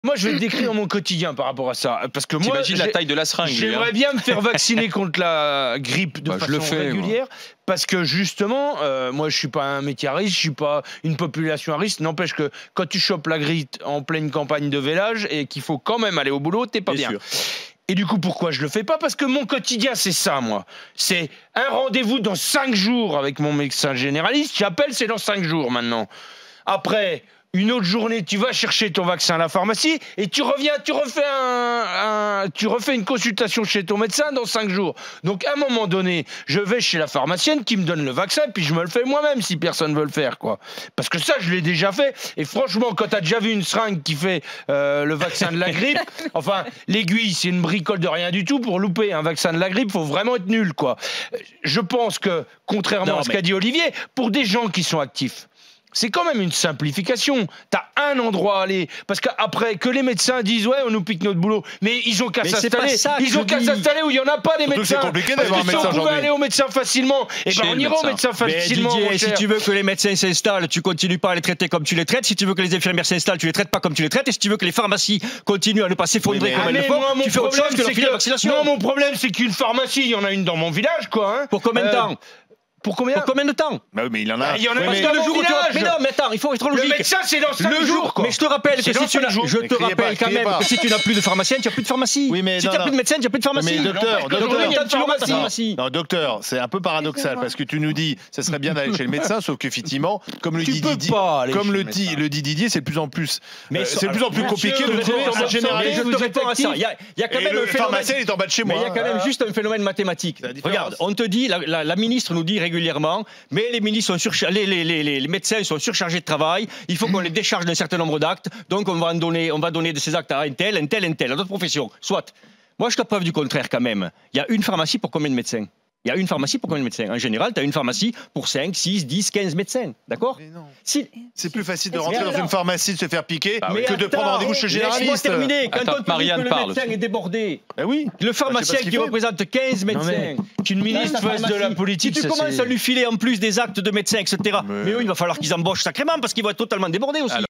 Moi, je vais te décrire mon quotidien par rapport à ça. Parce que moi, t'imagines la taille de la seringue. J'aimerais bien me faire vacciner contre la grippe de façon régulière. Parce que justement, moi, je suis pas un métier à risque, je suis pas une population à risque. N'empêche que quand tu chopes la grippe en pleine campagne de vélage et qu'il faut quand même aller au boulot, t'es pas bien. Sûr. Et du coup, pourquoi je le fais pas? Parce que mon quotidien, c'est ça, moi. C'est un rendez-vous dans 5 jours avec mon médecin généraliste. J'appelle, c'est dans 5 jours maintenant. Après, une autre journée, tu vas chercher ton vaccin à la pharmacie et tu reviens, tu refais une consultation chez ton médecin dans 5 jours. Donc, à un moment donné, je vais chez la pharmacienne qui me donne le vaccin puis je me le fais moi-même si personne veut le faire, quoi. Parce que ça, je l'ai déjà fait. Et franchement, quand tu as déjà vu une seringue qui fait le vaccin de la grippe, enfin, l'aiguille, c'est une bricole de rien du tout. Pour louper un vaccin de la grippe, il faut vraiment être nul, quoi. Je pense que, contrairement à ce qu'a dit Olivier, pour des gens qui sont actifs, c'est quand même une simplification. T'as un endroit à aller. Parce qu'après, que les médecins disent ouais, on nous pique notre boulot. Mais ils ont qu'à s'installer. Ils ont qu'à s'installer où il n'y en a pas des médecins. C'est compliqué d'avoir un médecin aujourd'hui. Si on pouvait aller au médecin facilement, et ben on ira au médecin facilement. Didier, si tu veux que les médecins s'installent, tu continues pas à les traiter comme tu les traites. Si tu veux que les infirmières s'installent, tu les traites pas comme tu les traites. Et si tu veux que les pharmacies continuent à ne pas s'effondrer comme elles le font, tu fais autre chose que leur filer la vaccination. Non, mon problème, c'est qu'une pharmacie, il y en a une dans mon village, quoi. Pour combien de temps? Pour combien de temps? Bah oui, mais il en a. Il y en a parce que le jour où tu... Mais non, mais attends, il faut être logique. Le médecin, c'est dans 5 jours, quoi. Mais je te rappelle que si tu si tu n'as plus de pharmacien, tu n'as plus de pharmacie. Oui, mais si tu n'as plus de médecin, tu n'as plus de pharmacie. Mais docteur, non, docteur, c'est un peu paradoxal parce que tu nous dis, ça serait bien d'aller chez le médecin, sauf qu'effectivement, comme le dit Didier, c'est de plus en plus, c'est de plus en plus compliqué de trouver un généraliste. Je te réponds à ça. Il y a quand même le pharmacien est en bas de chez moi. Il y a quand même juste un phénomène mathématique. Regarde, on te dit, la ministre nous dit régulièrement. Mais les ministres les médecins sont surchargés de travail. Il faut qu'on les décharge d'un certain nombre d'actes. Donc on va donner de ces actes à un tel, à d'autres professions. Soit. Moi, je te preuve du contraire quand même. Il y a une pharmacie pour combien de médecins? Il y a une pharmacie pour combien de médecins? En général, tu as une pharmacie pour 5, 6, 10, 15 médecins. D'accord? C'est plus facile de rentrer dans une pharmacie, de se faire piquer, que de prendre rendez-vous chez le généraliste. Laisse-moi terminer. Quand on te dit que le médecin est débordé, le pharmacien qui représente 15 médecins, qu'une ministre fasse de la politique, si tu commences à lui filer en plus des actes de médecins, etc., mais eux, il va falloir qu'ils embauchent sacrément parce qu'ils vont être totalement débordés aussi.